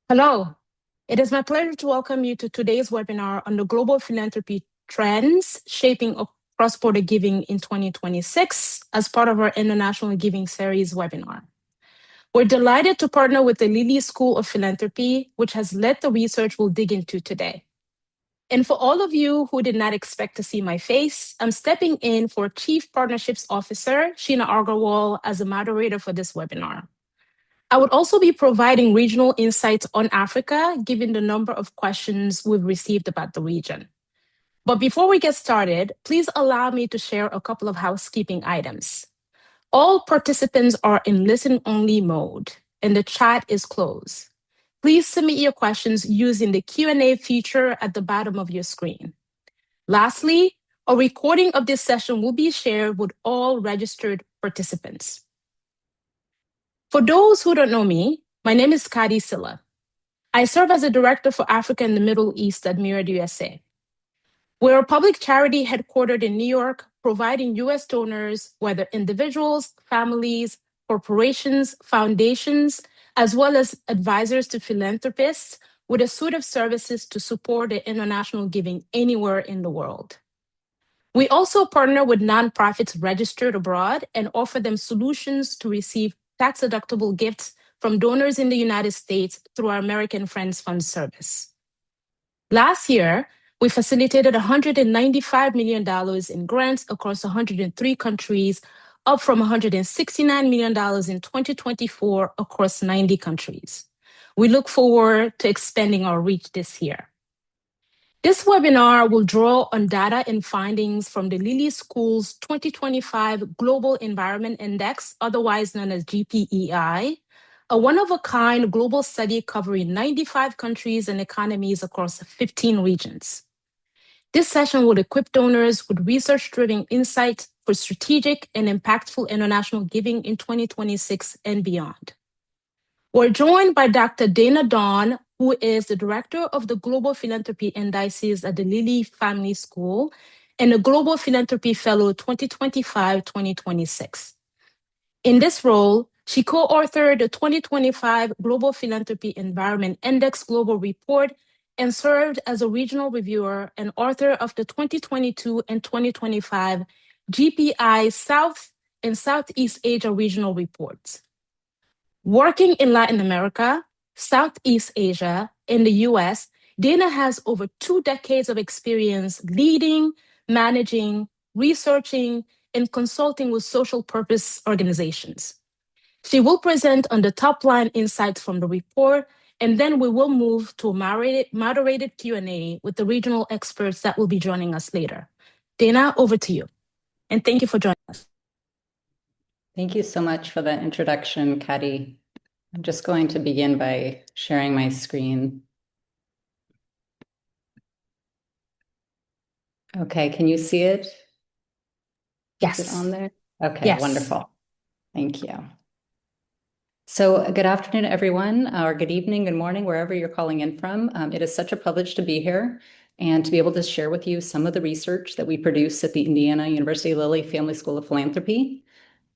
Hello. It is my pleasure to welcome you to today's webinar on the global philanthropy trends shaping cross-border giving in 2026 as part of our International Giving Series webinar. We're delighted to partner with the Lilly School of Philanthropy, which has led the research we'll dig into today. And for all of you who did not expect to see my face, I'm stepping in for Chief Partnerships Officer, Sheena Agarwal, as a moderator for this webinar. I would also be providing regional insights on Africa, given the number of questions we've received about the region. But before we get started, please allow me to share a couple of housekeeping items. All participants are in listen-only mode, and the chat is closed. Please submit your questions using the Q&A feature at the bottom of your screen. Lastly, a recording of this session will be shared with all registered participants. For those who don't know me, my name is Kadi Silla. I serve as a director for Africa and the Middle East at Myriad USA. We're a public charity headquartered in New York, providing US donors, whether individuals, families, corporations, foundations, as well as advisors to philanthropists, with a suite of services to support the international giving anywhere in the world. We also partner with nonprofits registered abroad and offer them solutions to receive tax-deductible gifts from donors in the United States through our American Friends Fund service. Last year, we facilitated $195 million in grants across 103 countries, up from $169 million in 2024 across 90 countries. We look forward to expanding our reach this year. This webinar will draw on data and findings from the Lilly School's 2025 Global Environment Index, otherwise known as GPEI, a one-of-a-kind global study covering 95 countries and economies across 15 regions. This session will equip donors with research-driven insight for strategic and impactful international giving in 2026 and beyond. We're joined by Dr. Dana Dawn, who is the Director of the Global Philanthropy Indices at the Lilly Family School and a Global Philanthropy Fellow 2025-2026. In this role, she co-authored the 2025 Global Philanthropy Environment Index Global Report and served as a regional reviewer and author of the 2022 and 2025 GPEI South and Southeast Asia regional reports. Working in Latin America, Southeast Asia, and the US, Dana has over 2 decades of experience leading, managing, researching, and consulting with social purpose organizations. She will present on the top line insights from the report, and then we will move to a moderated Q&A with the regional experts that will be joining us later. Dana, over to you. And thank you for joining us. Thank you so much for that introduction, Kadi. I'm just going to begin by sharing my screen. Okay, can you see it? Yes. Is it on there? Okay, yes. Wonderful. Thank you. So good afternoon, everyone, or good evening, good morning, wherever you're calling in from. It is such a privilege to be here and to be able to share with you some of the research that we produce at the Indiana University Lilly Family School of Philanthropy.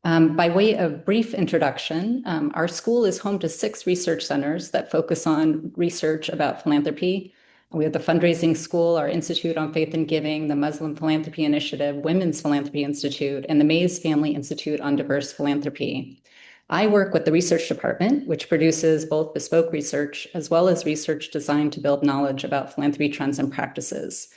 By way of brief introduction, our school is home to 6 research centers that focus on research about philanthropy. We have the Fundraising School, our Institute on Faith and Giving, the Muslim Philanthropy Initiative, Women's Philanthropy Institute, and the Mays Family Institute on Diverse Philanthropy. I work with the research department, which produces both bespoke research as well as research designed to build knowledge about philanthropy trends and practices.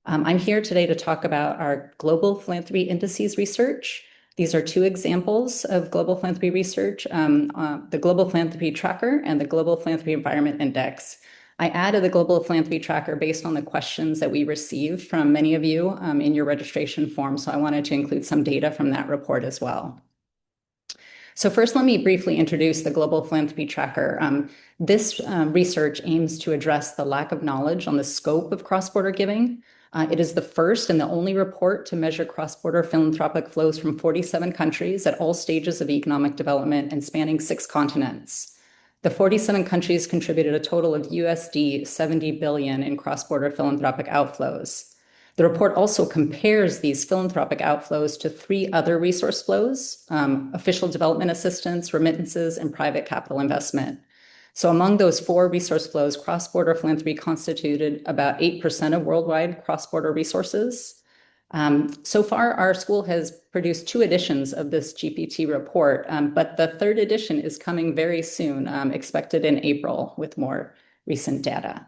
I'm here today to talk about our Global Philanthropy Indices research. These are 2 examples of global philanthropy research, the Global Philanthropy Tracker and the Global Philanthropy Environment Index. I added the Global Philanthropy Tracker based on the questions that we received from many of you in your registration form, so I wanted to include some data from that report as well. So first, let me briefly introduce the Global Philanthropy Tracker. This research aims to address the lack of knowledge on the scope of cross-border giving. It is the first and the only report to measure cross-border philanthropic flows from 47 countries at all stages of economic development and spanning 6 continents. The 47 countries contributed a total of USD 70 billion in cross-border philanthropic outflows. The report also compares these philanthropic outflows to 3 other resource flows, official development assistance, remittances, and private capital investment. So among those 4 resource flows, cross-border philanthropy constituted about 8% of worldwide cross-border resources. So far, our school has produced 2 editions of this GPT report, but the 3rd edition is coming very soon, expected in April with more recent data.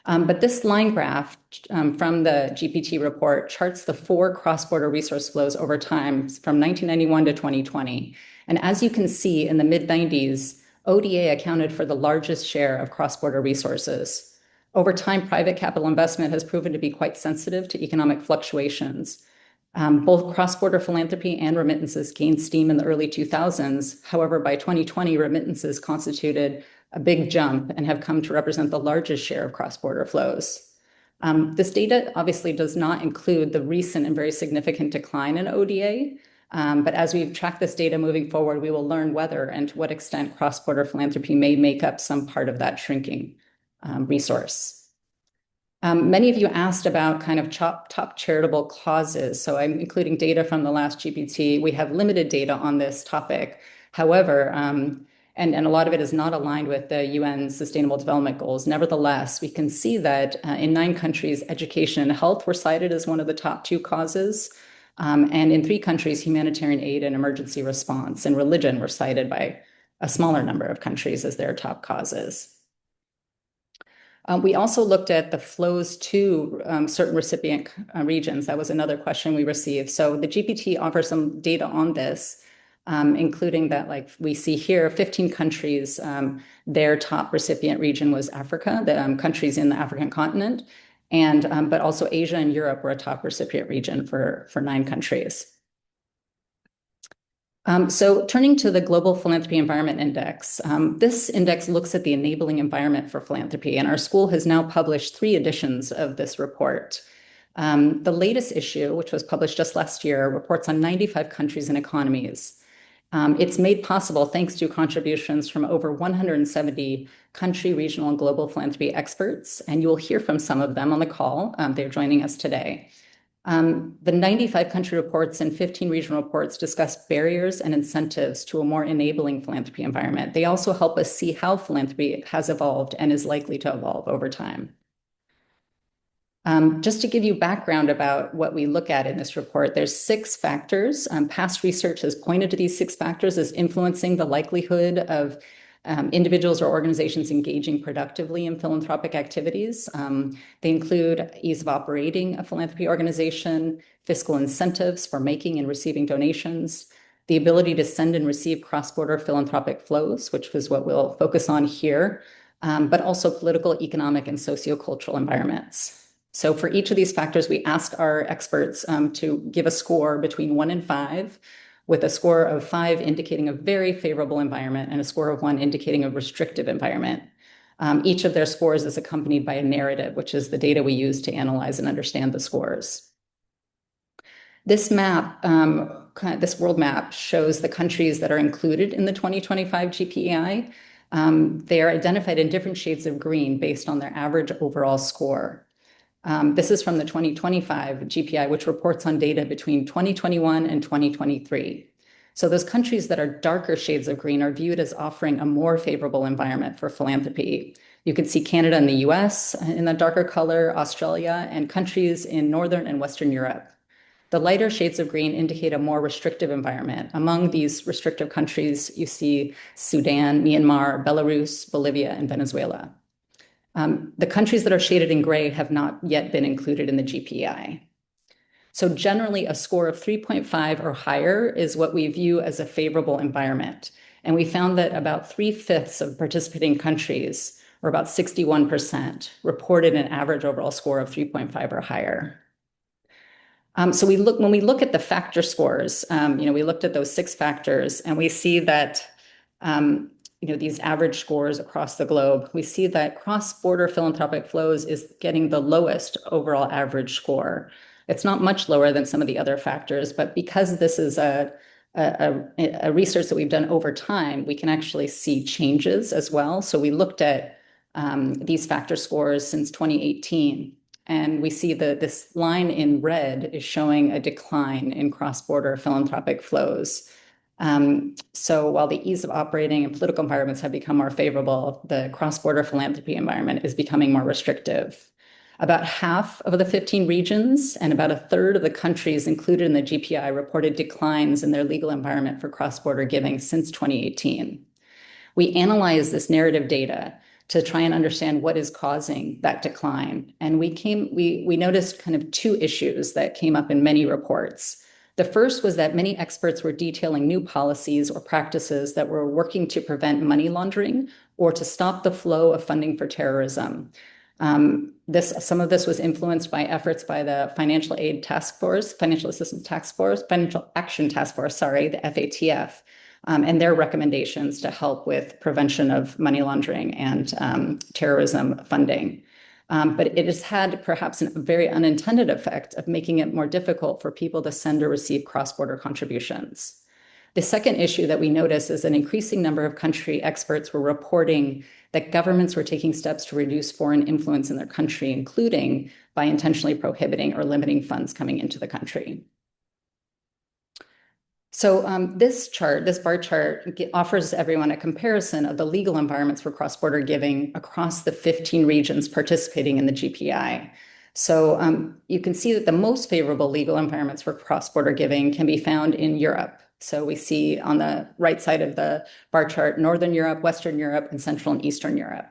But this line graph from the GPT report charts the 4 cross-border resource flows over time from 1991 to 2020. And as you can see, in the mid-90s, ODA accounted for the largest share of cross-border resources. Over time, private capital investment has proven to be quite sensitive to economic fluctuations. Both cross-border philanthropy and remittances gained steam in the early 2000s. However, by 2020, remittances constituted a big jump and have come to represent the largest share of cross-border flows. This data obviously does not include the recent and very significant decline in ODA, but as we track this data moving forward, we will learn whether and to what extent cross-border philanthropy may make up some part of that shrinking resource. Many of you asked about kind of top charitable causes, so I'm including data from the last GPT. We have limited data on this topic. However, and a lot of it is not aligned with the UN Sustainable Development Goals. Nevertheless, we can see that in 9 countries, education and health were cited as one of the top 2 causes. And in 3 countries, humanitarian aid and emergency response and religion were cited by a smaller number of countries as their top causes. We also looked at the flows to certain recipient regions. That was another question we received. So the GPT offers some data on this, including that, like we see here, 15 countries, their top recipient region was Africa, the countries in the African continent, and but also Asia and Europe were a top recipient region for 9 countries. So turning to the Global Philanthropy Environment Index, this index looks at the enabling environment for philanthropy, and our school has now published 3 editions of this report. The latest issue, which was published just last year, reports on 95 countries and economies. It's made possible thanks to contributions from over 170 country, regional, and global philanthropy experts, and you will hear from some of them on the call. They're joining us today. The 95 country reports and 15 regional reports discuss barriers and incentives to a more enabling philanthropy environment. They also help us see how philanthropy has evolved and is likely to evolve over time. Just to give you background about what we look at in this report, there's 6 factors. Past research has pointed to these 6 factors as influencing the likelihood of individuals or organizations engaging productively in philanthropic activities. They include ease of operating a philanthropy organization, fiscal incentives for making and receiving donations, the ability to send and receive cross-border philanthropic flows, which was what we'll focus on here, but also political, economic, and sociocultural environments. So for each of these factors, we asked our experts to give a score between 1 and 5, with a score of 5 indicating a very favorable environment and a score of 1 indicating a restrictive environment. Each of their scores is accompanied by a narrative, which is the data we use to analyze and understand the scores. This map, this world map, shows the countries that are included in the 2025 GPEI. They are identified in different shades of green based on their average overall score. This is from the 2025 GPI, which reports on data between 2021 and 2023. So those countries that are darker shades of green are viewed as offering a more favorable environment for philanthropy. You can see Canada and the US in the darker color, Australia, and countries in Northern and Western Europe. The lighter shades of green indicate a more restrictive environment. Among these restrictive countries, you see Sudan, Myanmar, Belarus, Bolivia, and Venezuela. The countries that are shaded in gray have not yet been included in the GPEI. So generally, a score of 3.5 or higher is what we view as a favorable environment. And we found that about 3/5 of participating countries, or about 61%, reported an average overall score of 3.5 or higher. So when we look at the factor scores, we looked at those 6 factors, and we see that these average scores across the globe, we see that cross-border philanthropic flows is getting the lowest overall average score. It's not much lower than some of the other factors, but because this is a research that we've done over time, we can actually see changes as well. So we looked at these factor scores since 2018, and we see that this line in red is showing a decline in cross-border philanthropic flows. So while the ease of operating and political environments have become more favorable, the cross-border philanthropy environment is becoming more restrictive. About half of the 15 regions and about a third of the countries included in the GPEI reported declines in their legal environment for cross-border giving since 2018. We analyzed this narrative data to try and understand what is causing that decline. And we noticed kind of two issues that came up in many reports. The first was that many experts were detailing new policies or practices that were working to prevent money laundering or to stop the flow of funding for terrorism. Some of this was influenced by efforts by the Financial Aid Task Force, Financial Assistance Task Force, Financial Action Task Force, sorry, the FATF, and their recommendations to help with prevention of money laundering and terrorism funding. But it has had perhaps a very unintended effect of making it more difficult for people to send or receive cross-border contributions. The second issue that we noticed is an increasing number of country experts were reporting that governments were taking steps to reduce foreign influence in their country, including by intentionally prohibiting or limiting funds coming into the country. So this bar chart offers everyone a comparison of the legal environments for cross-border giving across the 15 regions participating in the GPEI. So you can see that the most favorable legal environments for cross-border giving can be found in Europe. So we see on the right side of the bar chart, Northern Europe, Western Europe, and Central and Eastern Europe.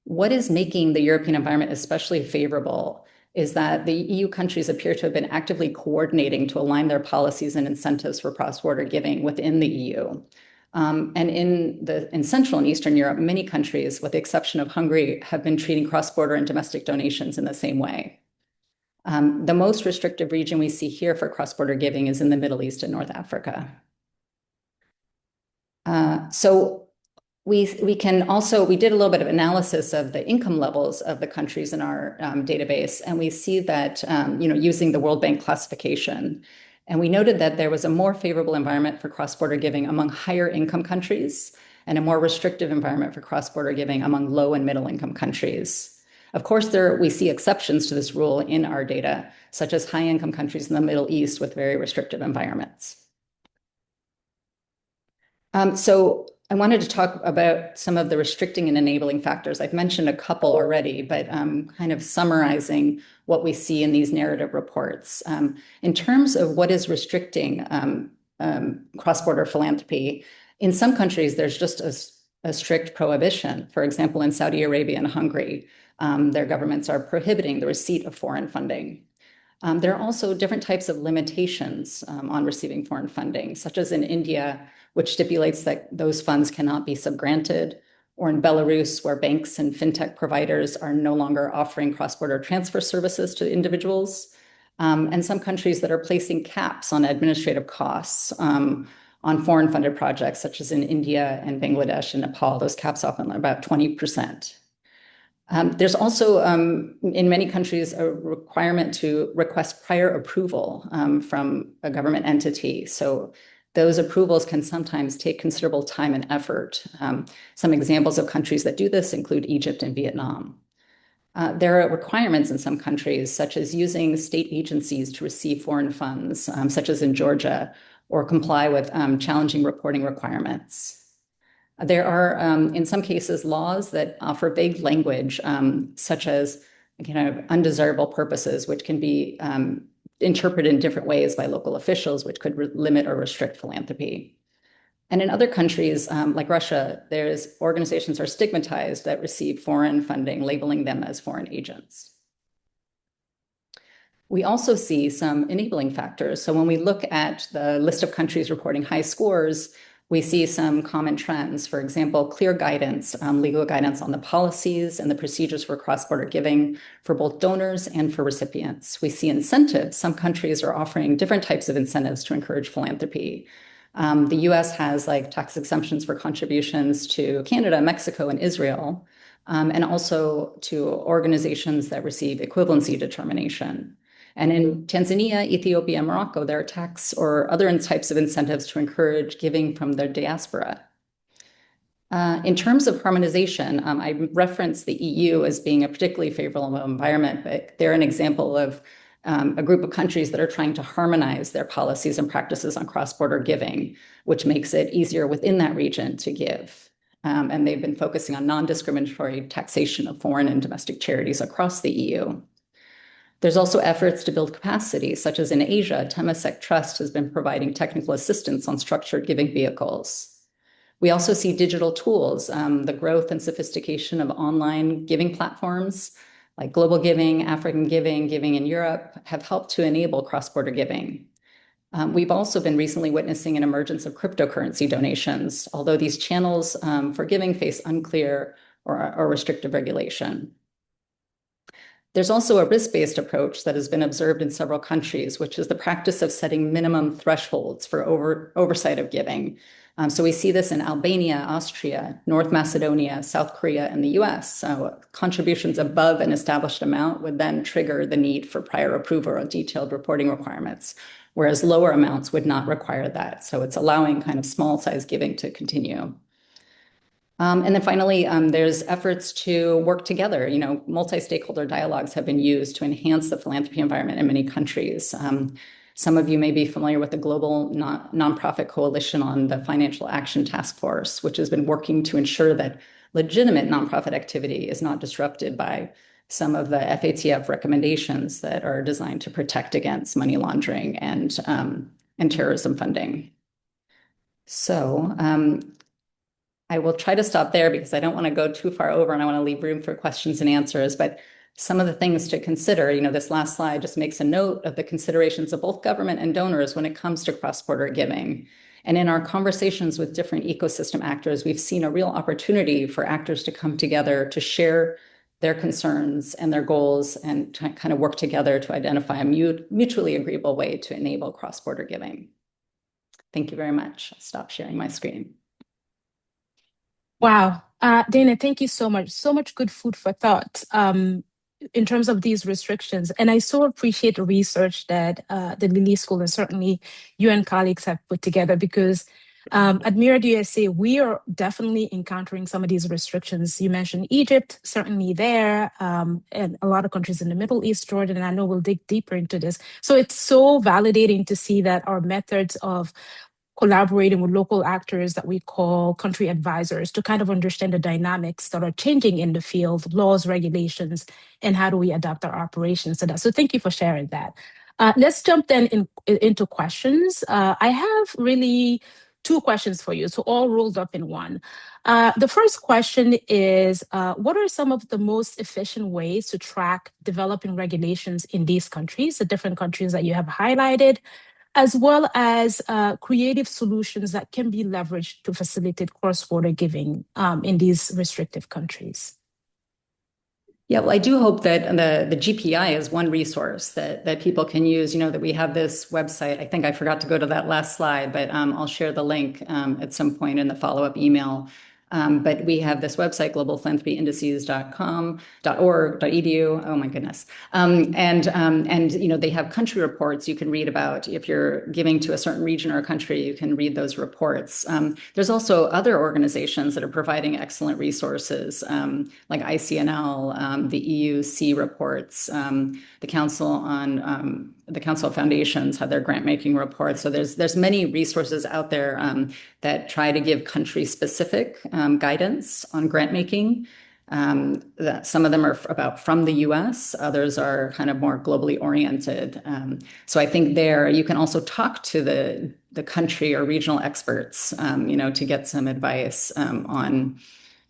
What is making the European environment especially favorable is that the EU countries appear to have been actively coordinating to align their policies and incentives for cross-border giving within the EU. And in Central and Eastern Europe, many countries, with the exception of Hungary, have been treating cross-border and domestic donations in the same way. The most restrictive region we see here for cross-border giving is in the Middle East and North Africa. So we did a little bit of analysis of the income levels of the countries in our database, and we see that using the World Bank classification, and we noted that there was a more favorable environment for cross-border giving among higher income countries and a more restrictive environment for cross-border giving among low and middle income countries. Of course, we see exceptions to this rule in our data, such as high income countries in the Middle East with very restrictive environments. So I wanted to talk about some of the restricting and enabling factors. I've mentioned a couple already, but kind of summarizing what we see in these narrative reports. In terms of what is restricting cross-border philanthropy, in some countries, there's just a strict prohibition. For example, in Saudi Arabia and Hungary, their governments are prohibiting the receipt of foreign funding. There are also different types of limitations on receiving foreign funding, such as in India, which stipulates that those funds cannot be subgranted, or in Belarus, where banks and fintech providers are no longer offering cross-border transfer services to individuals, and some countries that are placing caps on administrative costs on foreign funded projects, such as in India and Bangladesh and Nepal. Those caps often are about 20%. There's also, in many countries, a requirement to request prior approval from a government entity. So those approvals can sometimes take considerable time and effort. Some examples of countries that do this include Egypt and Vietnam. There are requirements in some countries, such as using state agencies to receive foreign funds, such as in Georgia, or comply with challenging reporting requirements. There are, in some cases, laws that offer vague language, such as undesirable purposes, which can be interpreted in different ways by local officials, which could limit or restrict philanthropy. And in other countries, like Russia, organizations are stigmatized that receive foreign funding, labeling them as foreign agents. We also see some enabling factors. So when we look at the list of countries reporting high scores, we see some common trends. For example, clear guidance, legal guidance on the policies and the procedures for cross-border giving for both donors and for recipients. We see incentives. Some countries are offering different types of incentives to encourage philanthropy. The US has tax exemptions for contributions to Canada, Mexico, and Israel, and also to organizations that receive equivalency determination. And in Tanzania, Ethiopia, and Morocco, there are tax or other types of incentives to encourage giving from their diaspora. In terms of harmonization, I referenced the EU as being a particularly favorable environment, but they're an example of a group of countries that are trying to harmonize their policies and practices on cross-border giving, which makes it easier within that region to give. And they've been focusing on non-discriminatory taxation of foreign and domestic charities across the EU. There's also efforts to build capacity, such as in Asia, Temasek Trust has been providing technical assistance on structured giving vehicles. We also see digital tools, the growth and sophistication of online giving platforms like Global Giving, African Giving, Giving in Europe have helped to enable cross-border giving. We've also been recently witnessing an emergence of cryptocurrency donations, although these channels for giving face unclear or restrictive regulation. There's also a risk-based approach that has been observed in several countries, which is the practice of setting minimum thresholds for oversight of giving. So we see this in Albania, Austria, North Macedonia, South Korea, and the US. So contributions above an established amount would then trigger the need for prior approval or detailed reporting requirements, whereas lower amounts would not require that. So it's allowing kind of small size giving to continue. And then finally, there's efforts to work together. You know, multi-stakeholder dialogues have been used to enhance the philanthropy environment in many countries. Some of you may be familiar with the Global Nonprofit Coalition on the Financial Action Task Force, which has been working to ensure that legitimate nonprofit activity is not disrupted by some of the FATF recommendations that are designed to protect against money laundering and terrorism funding. So I will try to stop there because I don't want to go too far over and I want to leave room for questions and answers. But some of the things to consider, you know, this last slide just makes a note of the considerations of both government and donors when it comes to cross-border giving. And in our conversations with different ecosystem actors, we've seen a real opportunity for actors to come together to share their concerns and their goals and to kind of work together to identify a mutually agreeable way to enable cross-border giving. Thank you very much. I'll stop sharing my screen. Wow. Dana, thank you so much. So much good food for thought in terms of these restrictions. And I so appreciate the research that the Lilly School and certainly you and colleagues have put together because at Myriad USA, we are definitely encountering some of these restrictions. You mentioned Egypt, certainly there, and a lot of countries in the Middle East, Jordan, and I know we'll dig deeper into this. So it's so validating to see that our methods of collaborating with local actors that we call country advisors to kind of understand the dynamics that are changing in the field, laws, regulations, and how do we adapt our operations to that. So thank you for sharing that. Let's jump then into questions. I have really two questions for you, so all rolled up in one. The first question is, what are some of the most efficient ways to track developing regulations in these countries, the different countries that you have highlighted, as well as creative solutions that can be leveraged to facilitate cross-border giving in these restrictive countries? Yeah, well, I do hope that the GPEI is one resource that people can use. You know, that we have this website. I think I forgot to go to that last slide, but I'll share the link at some point in the follow-up email. But we have this website, globalphilanthropyindices.com.org.edu. Oh my goodness. And you know, they have country reports you can read about. If you're giving to a certain region or a country, you can read those reports. There's also other organizations that are providing excellent resources, like ICNL, the EUC reports, the Council of Foundations have their grant making reports. So there's many resources out there that try to give country specific guidance on grant making. That some of them are about from the US, others are kind of more globally oriented. So I think there you can also talk to the country or regional experts, you know, to get some advice on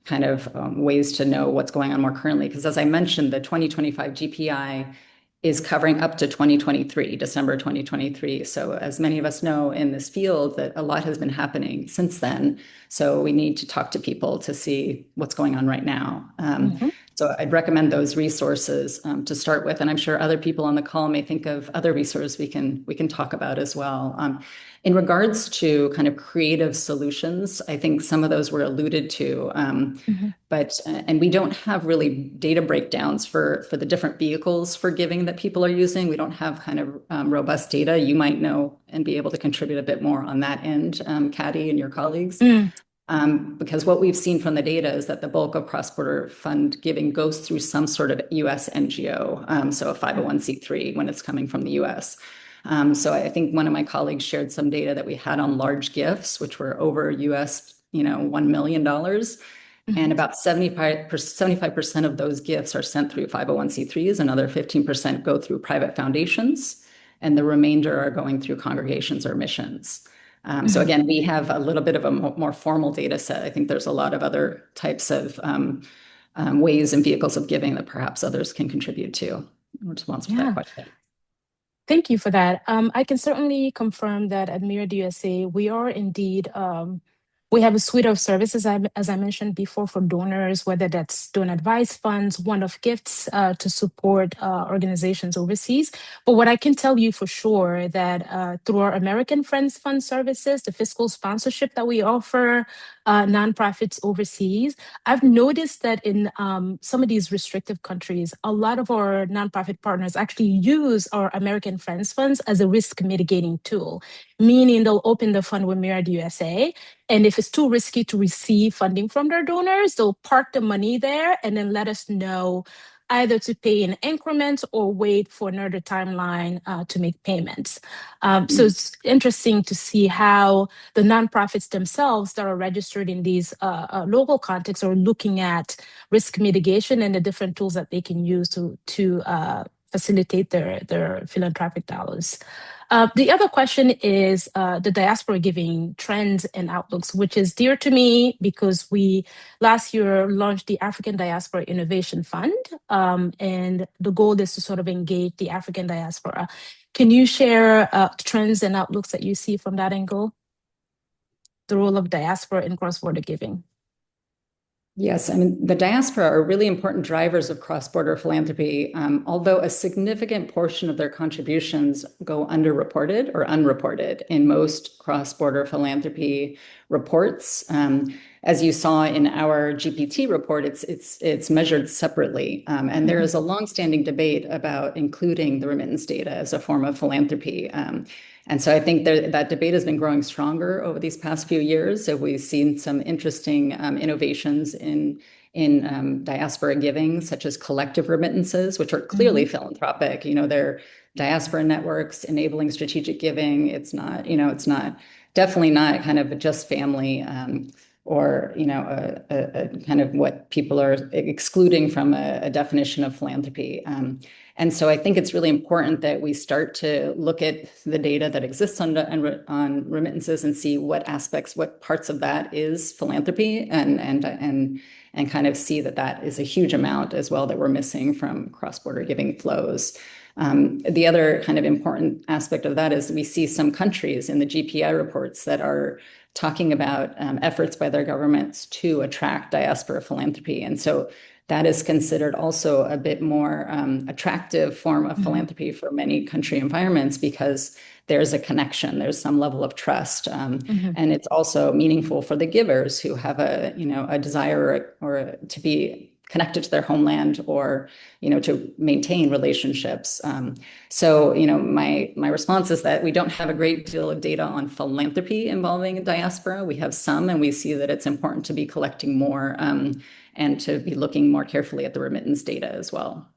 kind of ways to know what's going on more currently. Because as I mentioned, the 2025 GPI is covering up to 2023, December 2023. So as many of us know in this field, that a lot has been happening since then. So we need to talk to people to see what's going on right now. So I'd recommend those resources to start with. And I'm sure other people on the call may think of other resources we can talk about as well. In regards to kind of creative solutions, I think some of those were alluded to, and we don't have really data breakdowns for the different vehicles for giving that people are using. We don't have kind of robust data. You might know and be able to contribute a bit more on that end, Caddy and your colleagues. Because what we've seen from the data is that the bulk of cross-border fund giving goes through some sort of US NGO, so a 501c3 when it's coming from the US. So I think one of my colleagues shared some data that we had on large gifts, which were over US, $1 million. And about 75% of those gifts are sent through 501c3s. Another 15% go through private foundations, and the remainder are going through congregations or missions. So again, we have a little bit of a more formal data set. I think there's a lot of other types of ways and vehicles of giving that perhaps others can contribute to in response to that question. Thank you for that. I can certainly confirm that at Myriad USA, we are indeed, we have a suite of services, as I mentioned before, for donors, whether that's donor advice funds, one-off gifts to support organizations overseas. But what I can tell you for sure that through our American Friends Fund services, the fiscal sponsorship that we offer nonprofits overseas, I've noticed that in some of these restrictive countries, a lot of our nonprofit partners actually use our American Friends Funds as a risk mitigating tool, meaning they'll open the fund with Myriad USA. And if it's too risky to receive funding from their donors, they'll park the money there and then let us know either to pay in increments or wait for another timeline to make payments. So it's interesting to see how the nonprofits themselves that are registered in these local contexts are looking at risk mitigation and the different tools that they can use to facilitate their philanthropic dollars. The other question is the diaspora giving trends and outlooks, which is dear to me because we last year launched the African Diaspora Innovation Fund, and the goal is to sort of engage the African diaspora. Can you share trends and outlooks that you see from that angle? The role of diaspora in cross-border giving. Yes, I mean, the diaspora are really important drivers of cross-border philanthropy, although a significant portion of their contributions go underreported or unreported in most cross-border philanthropy reports. As you saw in our GPT report, it's measured separately. And there is a longstanding debate about including the remittance data as a form of philanthropy. And so I think that debate has been growing stronger over these past few years. So we've seen some interesting innovations in diaspora giving, such as collective remittances, which are clearly philanthropic. They're diaspora networks enabling strategic giving. It's not definitely not kind of just family or a kind of what people are excluding from a definition of philanthropy. And so I think it's really important that we start to look at the data that exists on remittances and see what parts of that is philanthropy, and kind of see that is a huge amount as well that we're missing from cross-border giving flows. The other kind of important aspect of that is we see some countries in the GPEI reports that are talking about efforts by their governments to attract diaspora philanthropy. And so that is considered also a bit more attractive form of philanthropy for many country environments because there's a connection, there's some level of trust, and it's also meaningful for the givers who have a desire or to be connected to their homeland or to maintain relationships. So my response is that we don't have a great deal of data on philanthropy involving diaspora. We have some, and we see that it's important to be collecting more and to be looking more carefully at the remittance data as well.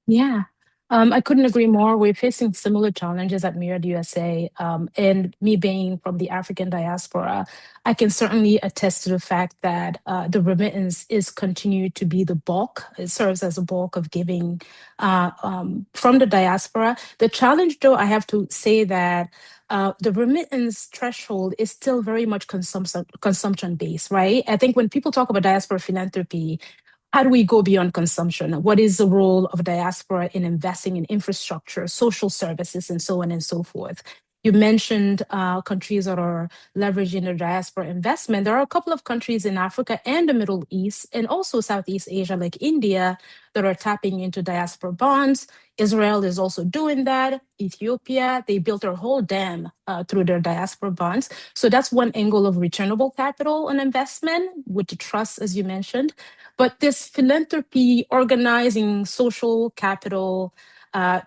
Yeah. I couldn't agree more. We're facing similar challenges at Myriad USA. And me being from the African diaspora, I can certainly attest to the fact that the remittance is continued to be the bulk. It serves as a bulk of giving from the diaspora. The challenge, though, I have to say that the remittance threshold is still very much consumption based, right? I think when people talk about diaspora philanthropy, how do we go beyond consumption? What is the role of diaspora in investing in infrastructure, social services, and so on and so forth? You mentioned countries that are leveraging the diaspora investment. There are a couple of countries in Africa and the Middle East, and also Southeast Asia, like India, that are tapping into diaspora bonds. Israel is also doing that. Ethiopia, they built their whole dam through their diaspora bonds. So that's one angle of returnable capital and investment with the trust, as you mentioned. But this philanthropy, organizing social capital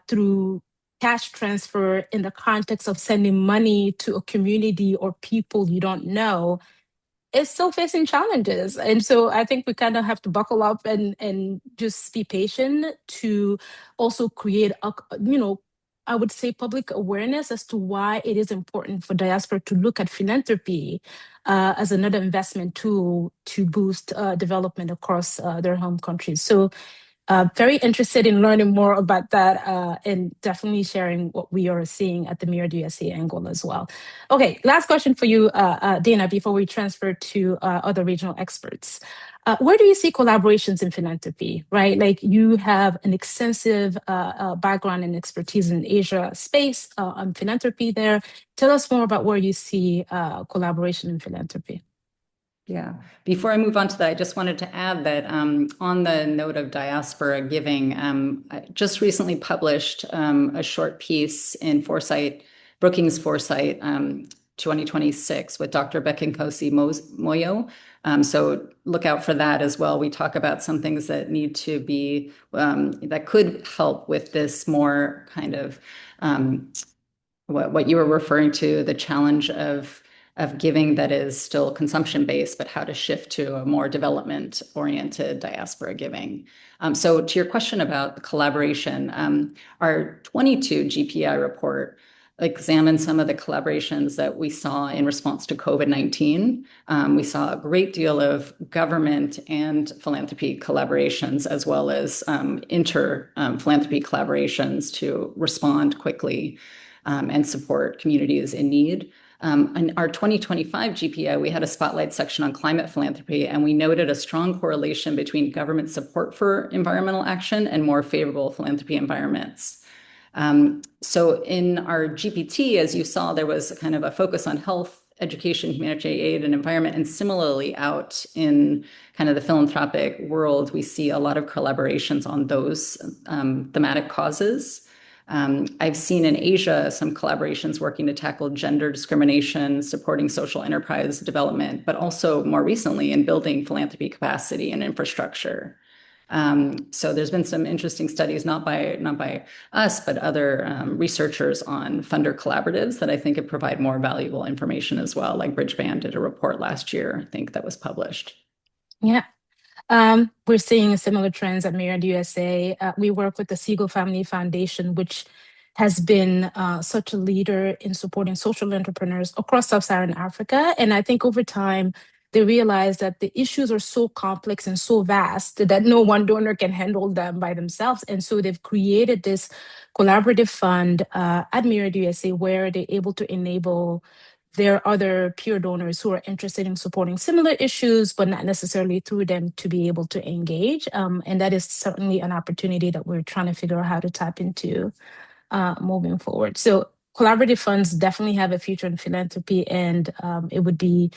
through cash transfer in the context of sending money to a community or people you don't know, is still facing challenges. And so I think we kind of have to buckle up and just be patient to also create a, I would say public awareness as to why it is important for diaspora to look at philanthropy as another investment tool to boost development across their home countries. So very interested in learning more about that and definitely sharing what we are seeing at the Myriad USA angle as well. Okay, last question for you, Dana, before we transfer to other regional experts. Where do you see collaborations in philanthropy, right? Like you have an extensive background and expertise in Asia space on philanthropy there. Tell us more about where you see collaboration in philanthropy. Yeah. Before I move on to that, I just wanted to add that on the note of diaspora giving, I just recently published a short piece in Brookings Foresight 2026 with Dr. Bekinkosi Moyo. So look out for that as well. We talk about some things that need to be, that could help with this more kind of what you were referring to, the challenge of giving that is still consumption based, but how to shift to a more development oriented diaspora giving. So to your question about collaboration, our 22 GPEI report examined some of the collaborations that we saw in response to COVID-19. We saw a great deal of government and philanthropy collaborations, as well as philanthropy collaborations to respond quickly and support communities in need. In our 2025 GPEI, we had a spotlight section on climate philanthropy, and we noted a strong correlation between government support for environmental action and more favorable philanthropy environments. So in our GPT, as you saw, there was kind of a focus on health, education, humanitarian aid, and environment. And similarly, out in kind of the philanthropic world, we see a lot of collaborations on those thematic causes. I've seen in Asia some collaborations working to tackle gender discrimination, supporting social enterprise development, but also more recently in building philanthropy capacity and infrastructure. So there's been some interesting studies, not by us, but other researchers on funder collaboratives that I think could provide more valuable information as well. Like Bridgeband did a report last year, I think, that was published. Yeah. We're seeing similar trends at Myriad USA. We work with the Siegel Family Foundation, which has been such a leader in supporting social entrepreneurs across sub-Saharan Africa. And I think over time, they realized that the issues are so complex and so vast that no one donor can handle them by themselves. And so they've created this collaborative fund at Myriad USA where they're able to enable there are other peer donors who are interested in supporting similar issues, but not necessarily through them to be able to engage. And that is certainly an opportunity that we're trying to figure out how to tap into moving forward. So collaborative funds definitely have a future in philanthropy, and it would be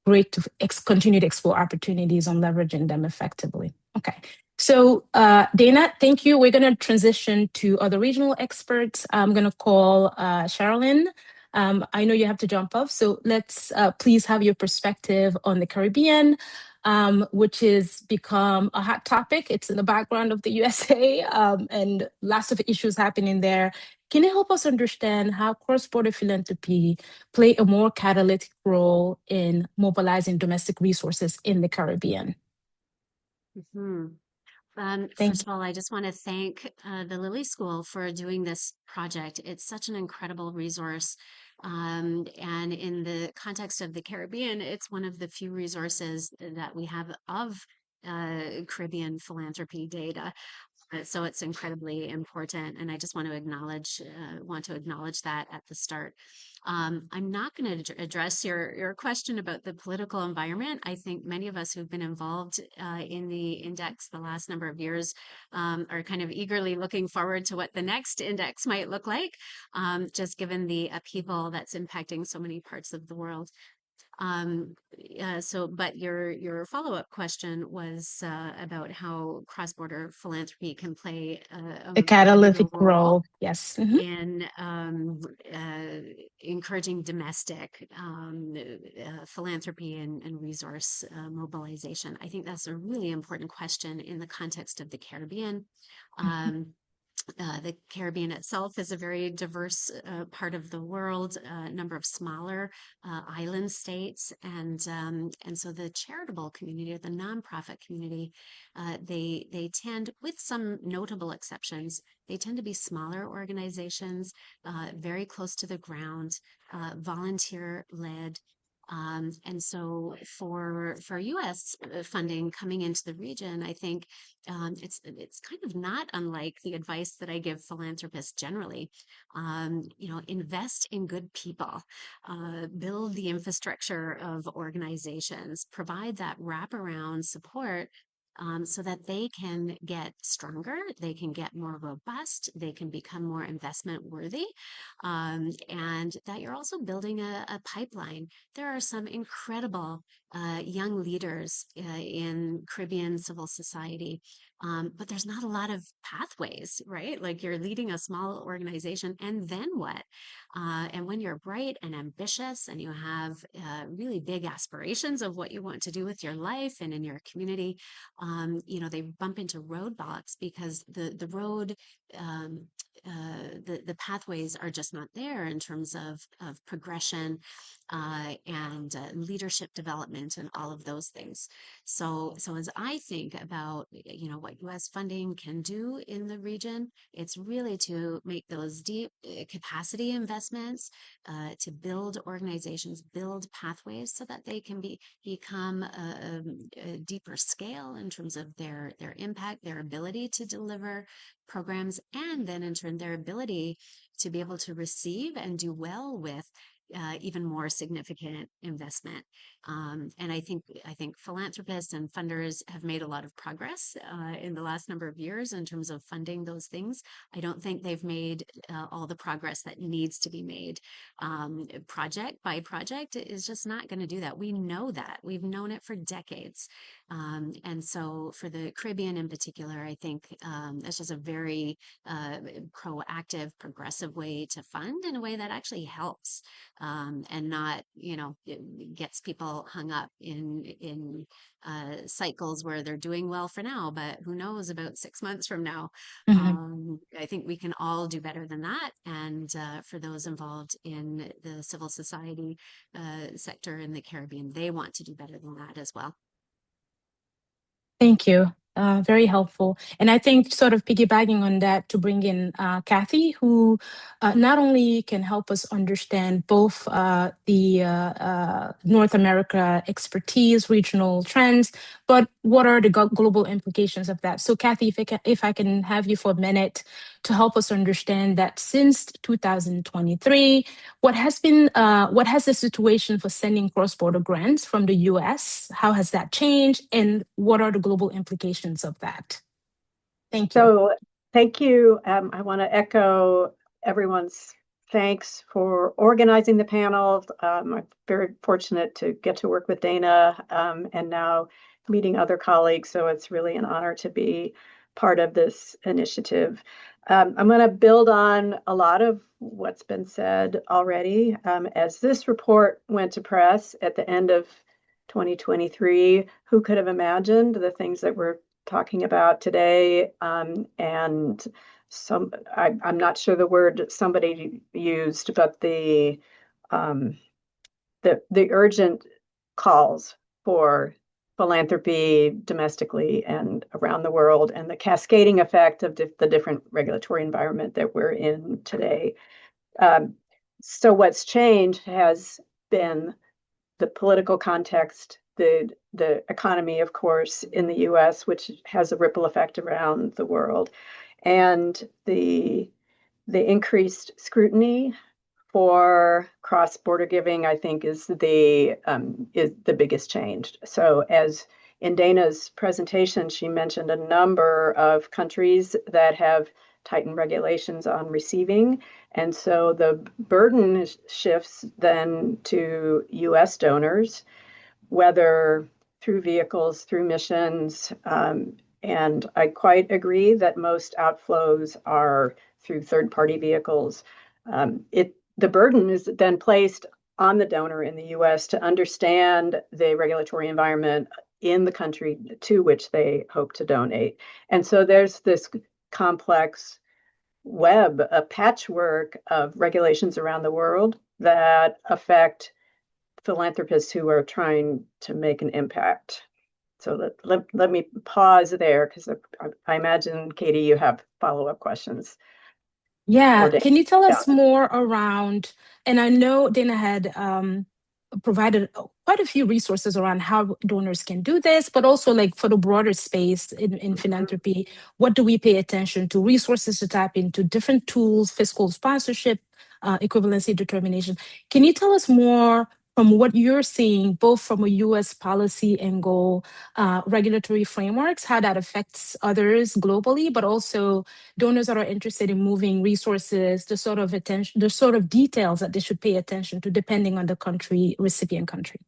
great to continue to explore opportunities on leveraging them effectively. Okay. So Dana, thank you. We're going to transition to other regional experts. I'm going to call Sherilyn. I know you have to jump off, so let's please have your perspective on the Caribbean, which has become a hot topic. It's in the background of the USA, and lots of issues happening there. Can you help us understand how cross-border philanthropy play a more catalytic role in mobilizing domestic resources in the Caribbean? Mm-hmm. Thank First of all, I just want to thank the Lilly School for doing this project. It's such an incredible resource. And in the context of the Caribbean, it's one of the few resources that we have of Caribbean philanthropy data. So it's incredibly important, and I just want to acknowledge that at the start. I'm not going to address your question about the political environment. I think many of us who've been involved in the index the last number of years are kind of eagerly looking forward to what the next index might look like, just given the upheaval that's impacting so many parts of the world. But your follow-up question was about how cross-border philanthropy can play a a bigger catalytic role role. Yes. in encouraging domestic philanthropy and resource mobilization. I think that's a really important question in the context of the Caribbean. The Caribbean itself is a very diverse part of the world, a number of smaller island states, and so the charitable community or the nonprofit community, they tend, with some notable exceptions, they tend to be smaller organizations, very close to the ground, volunteer led. And so for U.S. funding coming into the region, I think it's kind of not unlike the advice that I give philanthropists generally. Invest in good people, build the infrastructure of organizations, provide that wraparound support. So that they can get stronger, they can get more robust, they can become more investment worthy, and that you're also building a pipeline. There are some incredible young leaders in Caribbean civil society, but there's not a lot of pathways, right? Like you're leading a small organization, and then what? And when you're bright and ambitious and you have really big aspirations of what you want to do with your life and in your community, they bump into roadblocks because the road, the pathways are just not there in terms of progression and leadership development and all of those things. So as I think about what U.S. funding can do in the region, it's really to make those deep capacity investments, to build organizations, build pathways so that they can become a deeper scale in terms of their impact, their ability to deliver programs, and then in turn their ability to be able to receive and do well with even more significant investment. And I think philanthropists and funders have made a lot of progress in the last number of years in terms of funding those things. I don't think they've made all the progress that needs to be made. Project by project is just not going to do that. We know that. We've known it for decades. And so for the Caribbean in particular, I think that's just a very proactive, progressive way to fund in a way that actually helps. And not, it gets people hung up in cycles where they're doing well for now, but who knows about 6 months from now. Mhm. I think we can all do better than that. And for those involved in the civil society sector in the Caribbean, they want to do better than that as well. Thank you. Very helpful. And I think, sort of piggybacking on that, to bring in Kathy, who not only can help us understand both the North America expertise, regional trends, but what are the global implications of that. So Kathy, if I can have you for a minute to help us understand that since 2023, what has the situation for sending cross-border grants from the US? How has that changed? And what are the global implications of that? Thank you. So thank you. I want to echo everyone's thanks for organizing the panel. I'm very fortunate to get to work with Dana and now meeting other colleagues. So it's really an honor to be part of this initiative. I'm going to build on a lot of what's been said already. As this report went to press at the end of 2023, who could have imagined the things that we're talking about today? And I'm not sure the word somebody used, but the urgent calls for philanthropy domestically and around the world, and the cascading effect of the different regulatory environment that we're in today. So what's changed has been the political context, the economy, of course, in the US, which has a ripple effect around the world, and the increased scrutiny for cross-border giving, I think, is the biggest change. So as in Dana's presentation, she mentioned a number of countries that have tightened regulations on receiving. And so the burden shifts then to US donors, whether through vehicles, through missions. And I quite agree that most outflows are through third-party vehicles. The burden is then placed on the donor in the US to understand the regulatory environment in the country to which they hope to donate. And so there's this complex web, a patchwork of regulations around the world that affect philanthropists who are trying to make an impact. So let me pause there because I imagine, Katie, you have follow-up questions. Yeah, can you tell us Yeah. more around, and I know Dana had provided quite a few resources around how donors can do this, but also like for the broader space in philanthropy, what do we pay attention to? Resources to tap into, different tools, fiscal sponsorship, equivalency determination. Can you tell us more from what you're seeing, both from a US policy angle, regulatory frameworks, how that affects others globally, but also donors that are interested in moving resources, the sort of attention, the sort of details that they should pay attention to depending on the country, recipient country.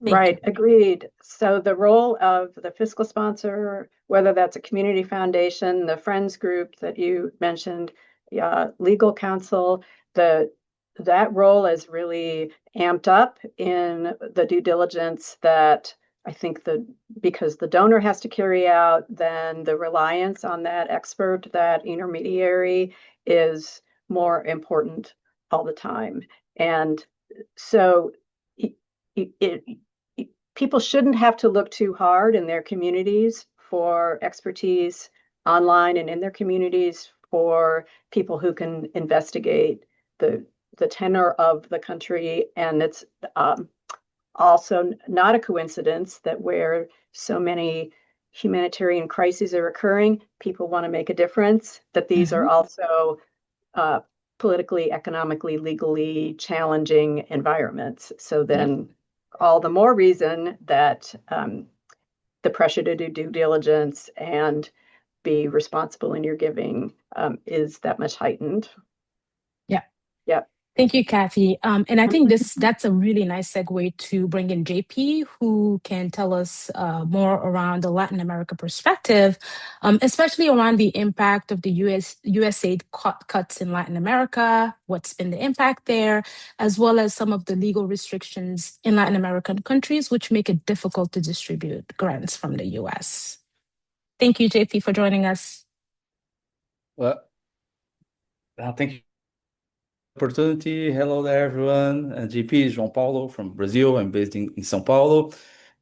Thank you. Right, agreed. So the role of the fiscal sponsor, whether that's a community foundation, the friends group that you mentioned, legal counsel, that role is really amped up in the due diligence that I think because the donor has to carry out, then the reliance on that expert, that intermediary is more important all the time. And so it people shouldn't have to look too hard in their communities for expertise online and in their communities for people who can investigate the tenor of the country. And it's also not a coincidence that where so many humanitarian crises are occurring, people want to make a difference, that these are also politically, economically, legally challenging environments. So then all the more reason that the pressure to do due diligence and be responsible in your giving is that much heightened. Yeah. Yeah. Thank you, Kathy. And I think that's a really nice segue to bring in JP, who can tell us more around the Latin America perspective, especially around the impact of the USAID cuts in Latin America, what's been the impact there, as well as some of the legal restrictions in Latin American countries, which make it difficult to distribute grants from the US. Thank you, JP, for joining us. Well, thank you for the opportunity. Hello there, everyone. GP is João Paulo from Brazil. I'm based in São Paulo.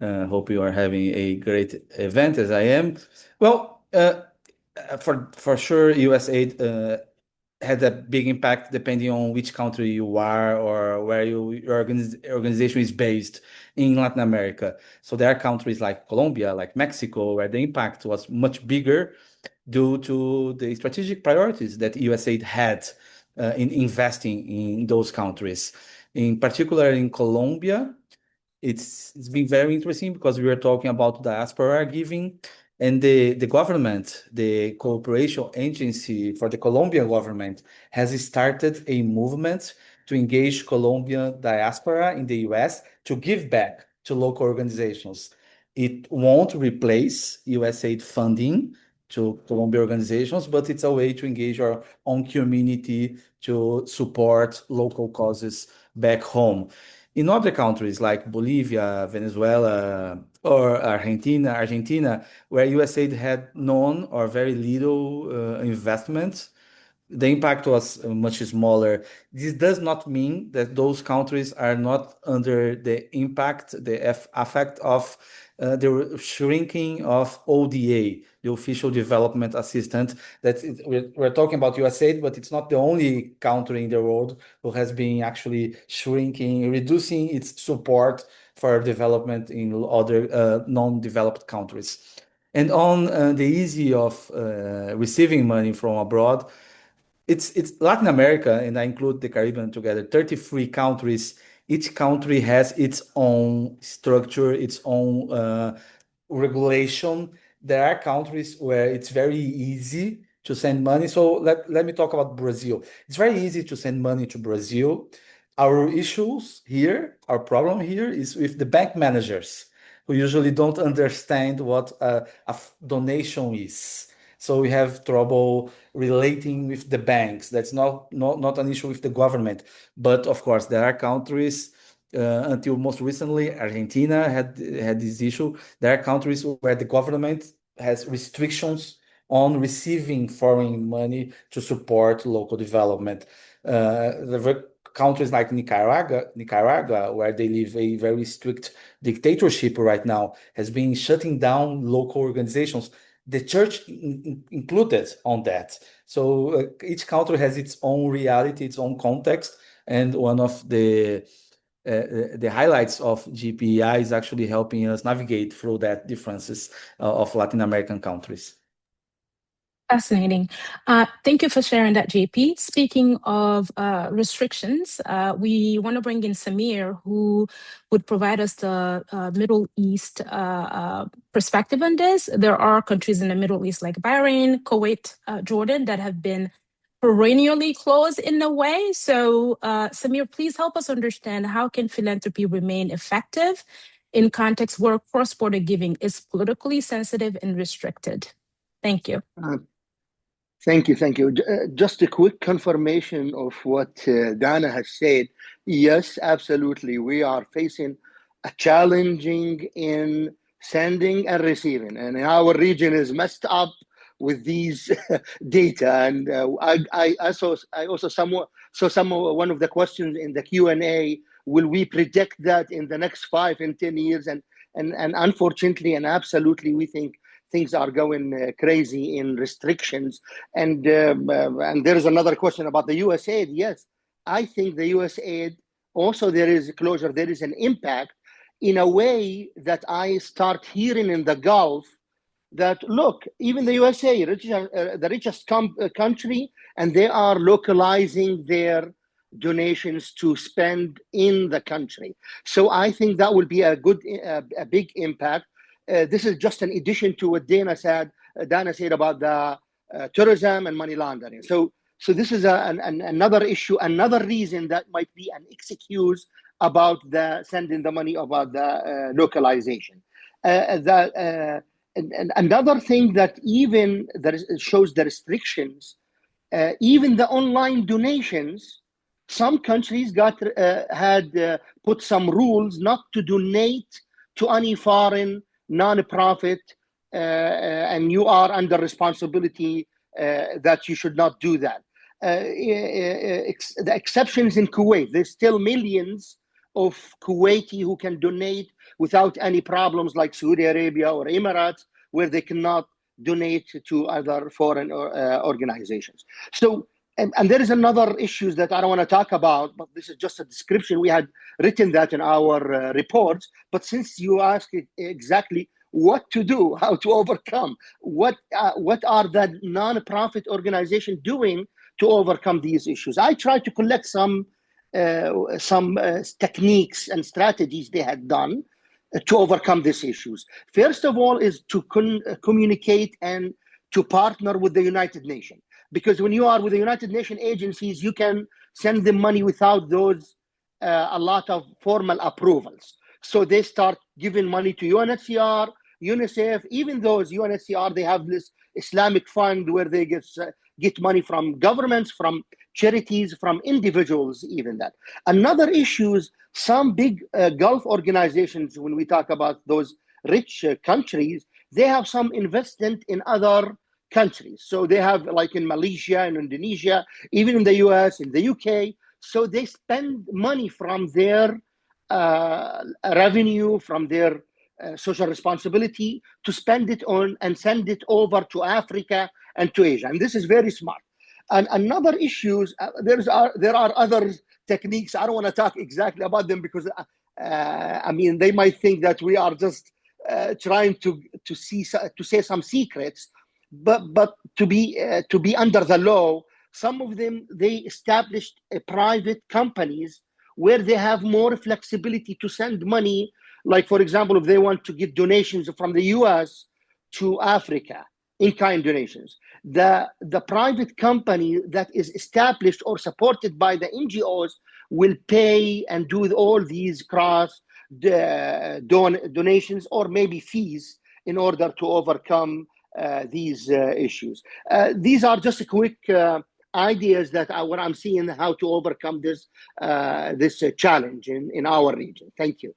Hope you are having a great event as I am. Well, for sure, USAID had a big impact depending on which country you are or where your organization is based in Latin America. So there are countries like Colombia, like Mexico, where the impact was much bigger due to the strategic priorities that USAID had in investing in those countries. In particular, in Colombia, it's been very interesting because we were talking about diaspora giving, and the government, the cooperation agency for the Colombian government, has started a movement to engage Colombian diaspora in the US to give back to local organizations. It won't replace USAID funding to Colombian organizations, but it's a way to engage our own community to support local causes back home. In other countries like Bolivia, Venezuela, or Argentina, where USAID had none or very little investment, the impact was much smaller. This does not mean that those countries are not under the impact, the effect of the shrinking of ODA, the Official Development Assistant. We're talking about USAID, but it's not the only country in the world who has been actually shrinking, reducing its support for development in other non-developed countries. And on the easy of receiving money from abroad, it's Latin America, and I include the Caribbean together, 33 countries. Each country has its own structure, its own regulation. There are countries where it's very easy to send money. So let me talk about Brazil. It's very easy to send money to Brazil. Our issues here, our problem here is with the bank managers who usually don't understand what a donation is. So we have trouble relating with the banks. That's not an issue with the government. But of course, there are countries, until most recently, Argentina had this issue. There are countries where the government has restrictions on receiving foreign money to support local development. There were countries like Nicaragua, where they live a very strict dictatorship right now, has been shutting down local organizations, the church included on that. So each country has its own reality, its own context, and one of the highlights of GPEI is actually helping us navigate through that differences of Latin American countries. Fascinating. Thank you for sharing that, JP. Speaking of restrictions, we want to bring in Samir, who would provide us the Middle East perspective on this. There are countries in the Middle East like Bahrain, Kuwait, Jordan that have been perennially closed in a way. So, Samir, please help us understand how can philanthropy remain effective in contexts where cross-border giving is politically sensitive and restricted? Thank you. Thank you. Just a quick confirmation of what Dana has said. Yes, absolutely. We are facing a challenging in sending and receiving, and our region is messed up with these data. And I also saw one of the questions in the Q&A. Will we predict that in the next 5 and 10 years? And unfortunately and absolutely, we think things are going crazy in restrictions. And there is another question about the US aid. Yes, I think the US aid, also there is a closure, there is an impact in a way that I start hearing in the Gulf that, look, even the USA, the richest country, and they are localizing their donations to spend in the country. So I think that will be a big impact. This is just an addition to what Dana said about the tourism and money laundering. So this is another issue, another reason that might be an excuse about the sending the money, about the localization. Another thing that even shows the restrictions, even the online donations, some countries had put some rules not to donate to any foreign non-profit, and you are under responsibility that you should not do that. The exceptions in Kuwait, there's still millions of Kuwaiti who can donate without any problems, like Saudi Arabia or Emirates, where they cannot donate to other foreign organizations. So, and there is another issue that I don't want to talk about, but this is just a description. We had written that in our reports, but since you asked exactly what to do, how to overcome, what are the non-profit organizations doing to overcome these issues? I tried to collect some techniques and strategies they had done to overcome these issues. First of all is to communicate and to partner with the United Nations. Because when you are with the United Nations agencies, you can send them money without those a lot of formal approvals. So they start giving money to UNHCR, UNICEF, even those UNHCR, they have this Islamic fund where they get money from governments, from charities, from individuals, even that. Another issue is some big Gulf organizations, when we talk about those rich countries, they have some investment in other countries. So they have, like in Malaysia and Indonesia, even in the US, in the UK. So they spend money from their revenue, from their social responsibility, to spend it on and send it over to Africa and to Asia. And this is very smart. And another issue, there are other techniques. I don't want to talk exactly about them because, they might think that we are just trying to say some secrets. But to be under the law, some of them, they established private companies where they have more flexibility to send money. Like, for example, if they want to get donations from the US to Africa, in-kind donations, the private company that is established or supported by the NGOs will pay and do all these cross donations or maybe fees in order to overcome these issues. These are just quick ideas that what I'm seeing how to overcome this challenge in our region. Thank you.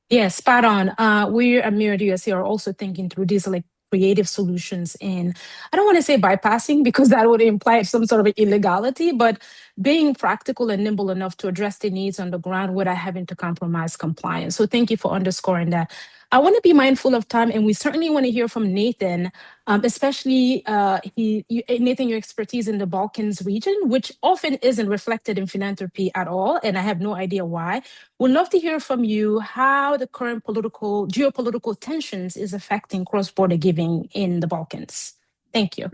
Yes, spot on. We at Myriad USA are also thinking through these like creative solutions in, I don't want to say bypassing because that would imply some sort of illegality, but being practical and nimble enough to address the needs on the ground without having to compromise compliance. So thank you for underscoring that. I want to be mindful of time, and we certainly want to hear from Nathan, especially Nathan, your expertise in the Balkans region, which often isn't reflected in philanthropy at all, and I have no idea why. We'd love to hear from you how the current geopolitical tensions is affecting cross-border giving in the Balkans. Thank you.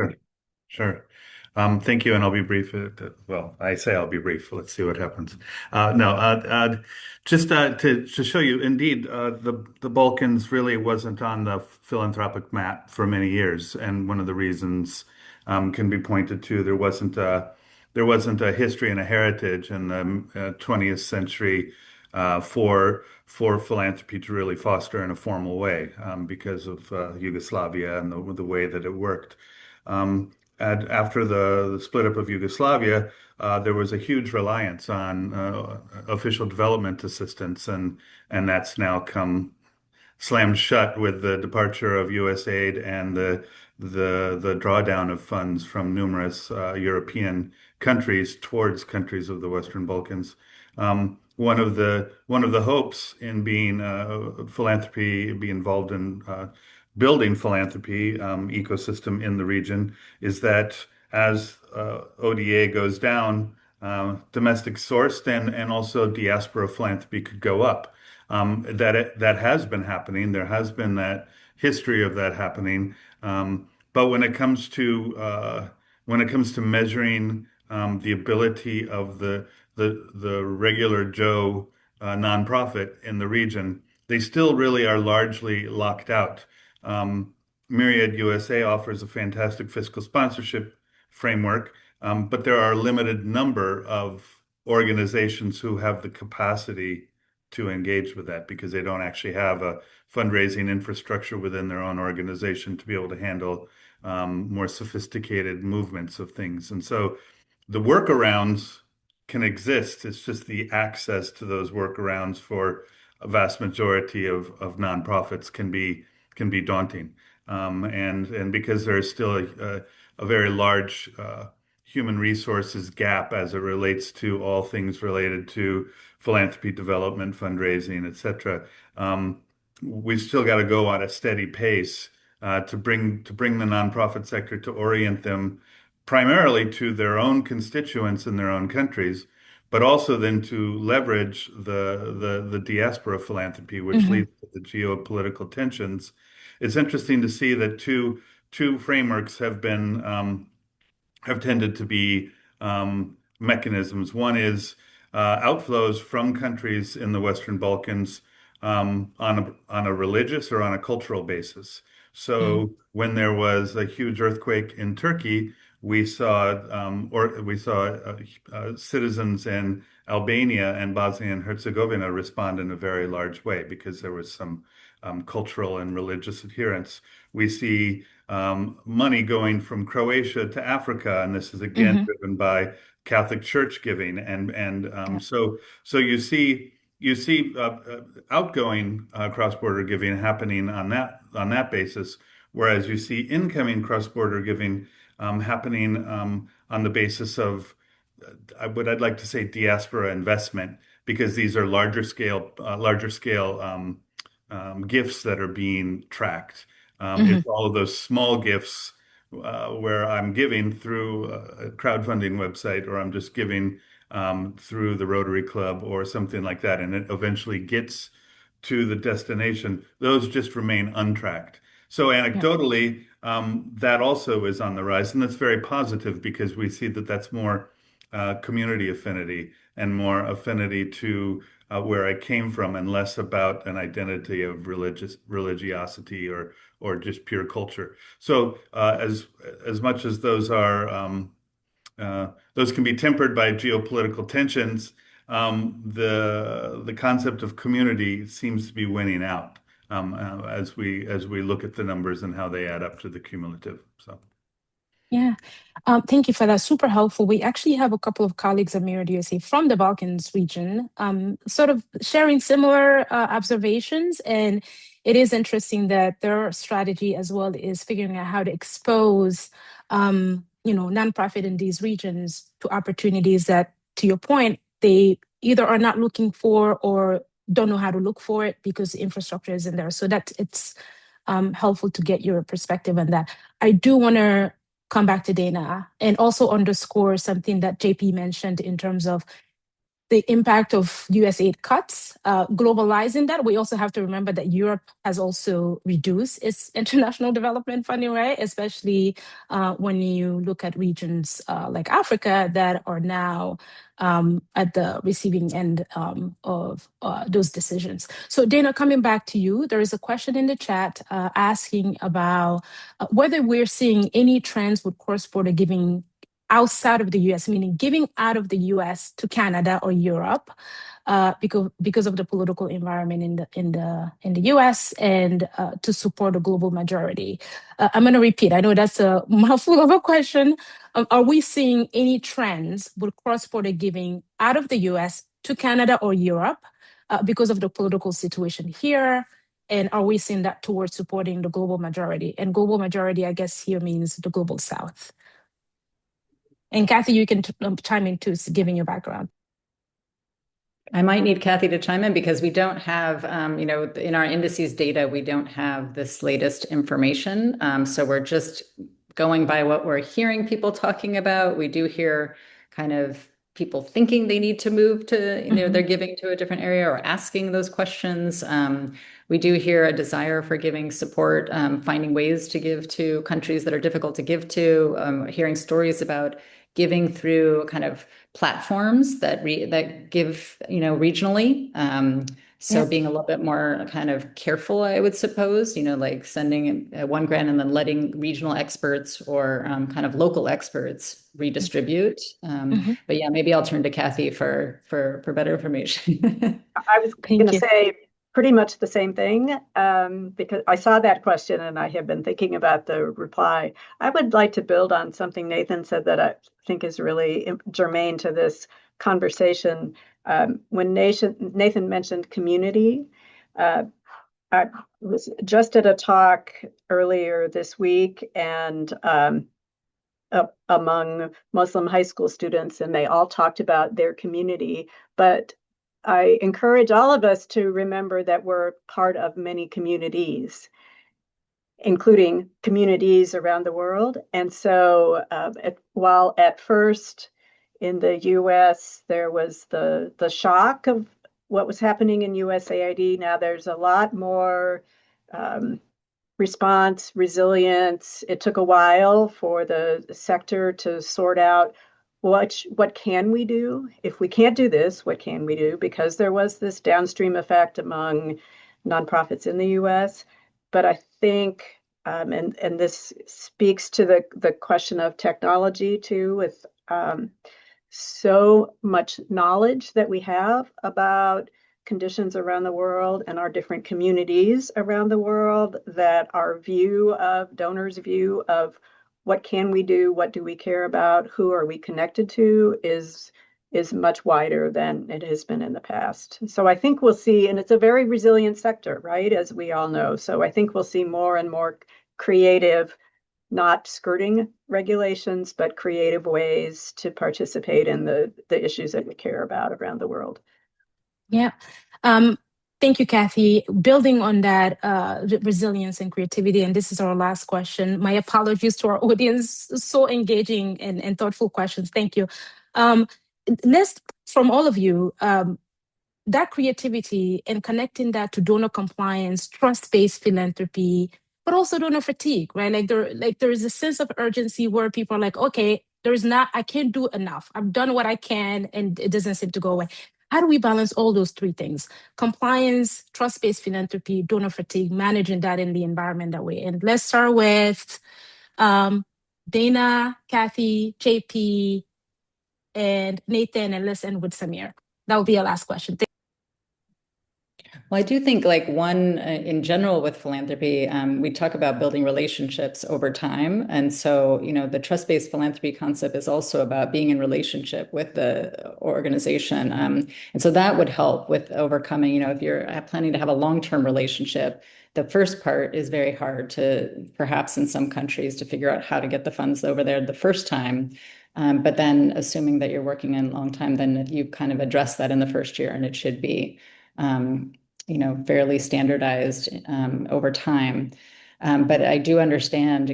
Sure. Thank you, and I'll be brief. Well, I say I'll be brief. Let's see what happens. Just to show you, indeed, the Balkans really wasn't on the philanthropic map for many years, and one of the reasons can be pointed to there wasn't a history and a heritage in the 20th century for philanthropy to really foster in a formal way because of Yugoslavia and the way that it worked. And after the split up of Yugoslavia, there was a huge reliance on official development assistance, and that's now come slammed shut with the departure of US aid and the drawdown of funds from numerous European countries towards countries of the Western Balkans. One of the hopes in being philanthropy, be involved in building philanthropy ecosystem in the region is that as ODA goes down, domestic sourced and also diaspora philanthropy could go up. That has been happening. There has been that history of that happening. But when it comes to measuring the ability of the regular Joe nonprofit in the region, they still really are largely locked out. Myriad USA offers a fantastic fiscal sponsorship framework, but there are a limited number of organizations who have the capacity to engage with that because they don't actually have a fundraising infrastructure within their own organization to be able to handle more sophisticated movements of things. And so the workarounds can exist. It's just the access to those workarounds for a vast majority of nonprofits can be daunting. And because there's still a very large human resources gap as it relates to all things related to philanthropy, development, fundraising, et cetera. We've still got to go at a steady pace to bring the nonprofit sector to orient them primarily to their own constituents in their own countries, but also then to leverage the diaspora philanthropy, which leads to the geopolitical tensions. It's interesting to see that two frameworks have tended to be mechanisms. One is outflows from countries in the Western Balkans on a religious or on a cultural basis. So when there was a huge earthquake in Turkey, we saw citizens in Albania and Bosnia and Herzegovina respond in a very large way because there was some cultural and religious adherence. We see money going from Croatia to Africa, and this is again driven by Catholic Church giving, so you see outgoing cross-border giving happening on that basis, whereas you see incoming cross-border giving happening on the basis of what I'd like to say diaspora investment, because these are larger scale gifts that are being tracked. It's all of those small gifts where I'm giving through a crowdfunding website, or I'm just giving through the Rotary Club or something like that, and it eventually gets to the destination. Those just remain untracked. So anecdotally, that also is on the rise, and that's very positive because we see that that's more community affinity and more affinity to where I came from, and less about an identity of religiosity or just pure culture. So as much as those can be tempered by geopolitical tensions, the concept of community seems to be winning out as we look at the numbers and how they add up to the cumulative. So. Yeah, thank you for that. Super helpful. We actually have a couple of colleagues at Myriad USA from the Balkans region, sort of sharing similar observations. And it is interesting that their strategy as well is figuring out how to expose, nonprofit in these regions to opportunities that, to your point, they either are not looking for or don't know how to look for it because the infrastructure isn't there. So that it's helpful to get your perspective on that. I do want to come back to Dana and also underscore something that JP mentioned in terms of the impact of US aid cuts, globalizing that. We also have to remember that Europe has also reduced its international development funding, right? Especially when you look at regions like Africa that are now at the receiving end of those decisions. So Dana, coming back to you, there is a question in the chat asking about whether we're seeing any trends with cross-border giving outside of the US, meaning giving out of the US to Canada or Europe, because of the political environment in the US and to support the global majority. I'm going to repeat. I know that's a mouthful of a question. Are we seeing any trends with cross-border giving out of the US to Canada or Europe because of the political situation here? And are we seeing that towards supporting the global majority? And global majority, I guess, here means the global South. And Kathy, you can chime in too, giving your background. I might need Kathy to chime in because we don't have, in our indices data, we don't have this latest information. So we're just going by what we're hearing people talking about. We do hear kind of people thinking they need to move to, they're giving to a different area or asking those questions. We do hear a desire for giving support, finding ways to give to countries that are difficult to give to, hearing stories about giving through kind of platforms that give, regionally. So being a little bit more kind of careful, I would suppose, like sending one grant and then letting regional experts or kind of local experts redistribute. But yeah, maybe I'll turn to Kathy for better information. I was going to say pretty much the same thing because I saw that question and I have been thinking about the reply. I would like to build on something Nathan said that I think is really germane to this conversation. When Nathan mentioned community, I was just at a talk earlier this week and among Muslim high school students, and they all talked about their community. But I encourage all of us to remember that we're part of many communities, including communities around the world. And so while at first in the US, there was the shock of what was happening in USAID, now there's a lot more response, resilience. It took a while for the sector to sort out what can we do? If we can't do this, what can we do? Because there was this downstream effect among nonprofits in the US. But I think, and this speaks to the question of technology too, with so much knowledge that we have about conditions around the world and our different communities around the world, that our donors' view of what can we do, what do we care about, who are we connected to is much wider than it has been in the past. So I think we'll see, and it's a very resilient sector, right, as we all know. So I think we'll see more and more creative, not skirting regulations, but creative ways to participate in the issues that we care about around the world. Yeah. Thank you, Kathy. Building on that resilience and creativity, and this is our last question. My apologies to our audience. So engaging and thoughtful questions. Thank you. Next, from all of you, that creativity and connecting that to donor compliance, trust-based philanthropy, but also donor fatigue, right? There is a sense of urgency where people are like, okay, I can't do enough. I've done what I can, and it doesn't seem to go away. How do we balance all those three things? Compliance, trust-based philanthropy, donor fatigue, managing that in the environment that we're in. Let's start with Dana, Kathy, JP, and Nathan, and let's end with Samir. That will be our last question. Well, I do think like one in general with philanthropy, we talk about building relationships over time. And so, the trust-based philanthropy concept is also about being in relationship with the organization. And so that would help with overcoming, if you're planning to have a long-term relationship, the first part is very hard to, perhaps in some countries, to figure out how to get the funds over there the first time. But then assuming that you're working in a long time, then you kind of address that in the first year and it should be um, fairly standardized over time. But I do understand,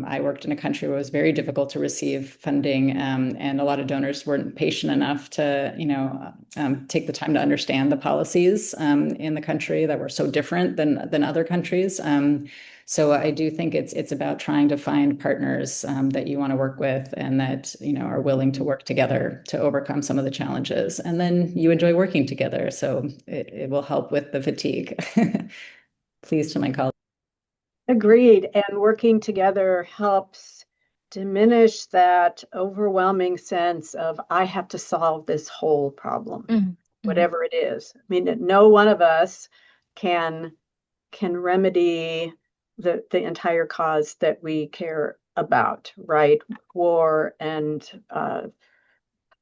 I worked in a country where it was very difficult to receive funding, and a lot of donors weren't patient enough to, take the time to understand the policies in the country that were so different than other countries. So I do think it's about trying to find partners that you want to work with and that are willing to work together to overcome some of the challenges, and then you enjoy working together. So it will help with the fatigue. Pleased to my colleagues. Agreed. And working together helps diminish that overwhelming sense of I have to solve this whole problem, whatever it is. I mean, no one of us can remedy the entire cause that we care about, right? War and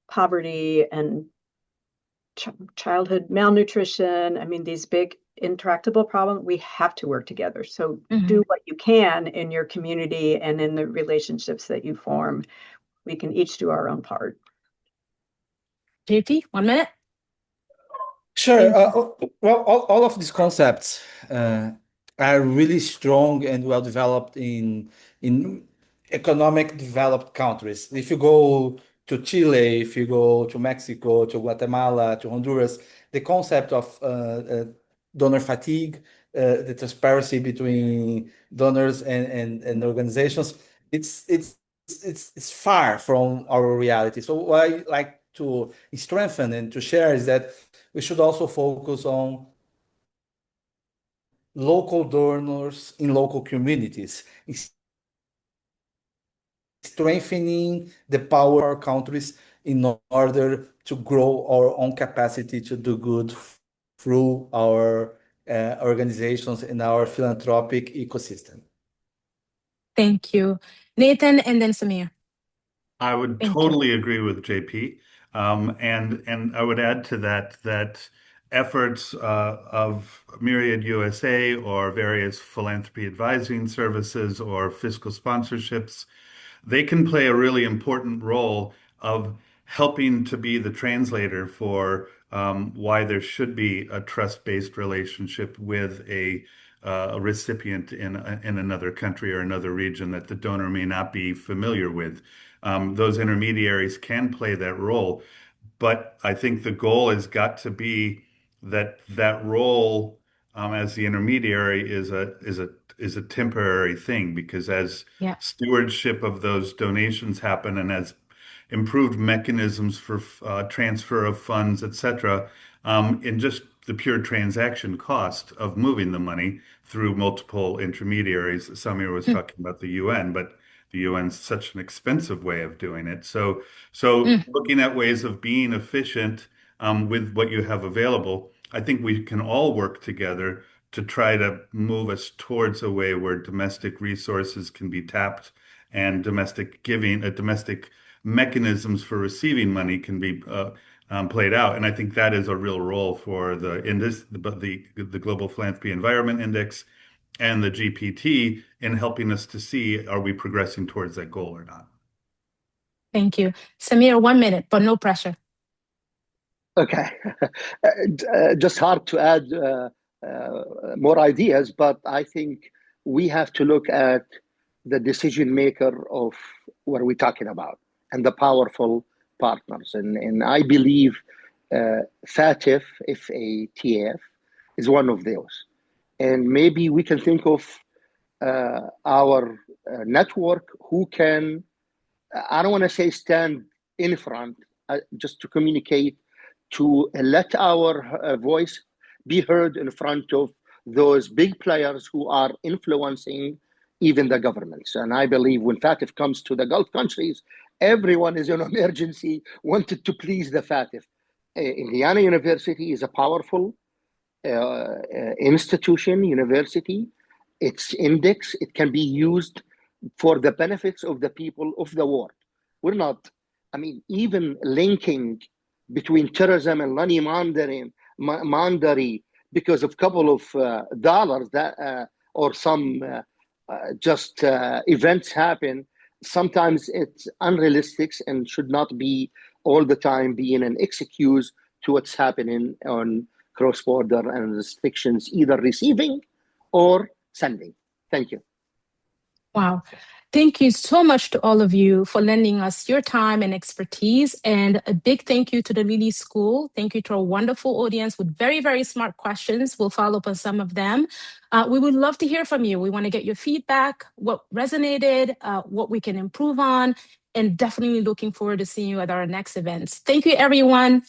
poverty and childhood malnutrition. I mean, these big intractable problems, we have to work together. So do what you can in your community and in the relationships that you form. We can each do our own part. JP, 1 minute. Sure. Well, all of these concepts are really strong and well developed in economic developed countries. If you go to Chile, if you go to Mexico, to Guatemala, to Honduras, the concept of donor fatigue, the transparency between donors and organizations, it's far from our reality. So what I like to strengthen and to share is that we should also focus on local donors in local communities, strengthening the power of our countries in order to grow our own capacity to do good through our organizations and our philanthropic ecosystem. Thank you. Nathan and then Samir. I would totally agree with JP. And I would add to that efforts of Myriad USA or various philanthropy advising services or fiscal sponsorships, they can play a really important role of helping to be the translator for why there should be a trust-based relationship with a recipient in another country or another region that the donor may not be familiar with. Those intermediaries can play that role, but I think the goal has got to be that role as the intermediary is a temporary thing, because as stewardship of those donations happen and as improved mechanisms for transfer of funds, etc., in just the pure transaction cost of moving the money through multiple intermediaries. Samir was talking about the UN, but the UN's such an expensive way of doing it. So looking at ways of being efficient with what you have available, I think we can all work together to try to move us towards a way where domestic resources can be tapped and domestic giving, domestic mechanisms for receiving money can be played out. And I think that is a real role for the Global Philanthropy Environment Index and the GPT in helping us to see, are we progressing towards that goal or not? Thank you. Samir, 1 minute, but no pressure. Okay. Just hard to add more ideas, but I think we have to look at the decision maker of what we're talking about and the powerful partners. And I believe FATF, FATF, is one of those. And maybe we can think of our network who can, I don't want to say stand in front, just to communicate, to let our voice be heard in front of those big players who are influencing even the governments. And I believe when FATF comes to the Gulf countries, everyone is in emergency, wanted to please the FATF. Indiana University is a powerful institution, university, its index, it can be used for the benefits of the people of the world. We're not, I mean, even linking between terrorism and money laundering, because of a couple of dollars that or some just events happen. Sometimes it's unrealistic and should not be all the time being an excuse to what's happening on cross-border and restrictions, either receiving or sending. Thank you. Wow. Thank you so much to all of you for lending us your time and expertise. And a big thank you to the Lilly School. Thank you to our wonderful audience with very, very smart questions. We'll follow up on some of them. We would love to hear from you. We want to get your feedback, what resonated, what we can improve on, and definitely looking forward to seeing you at our next events. Thank you, everyone.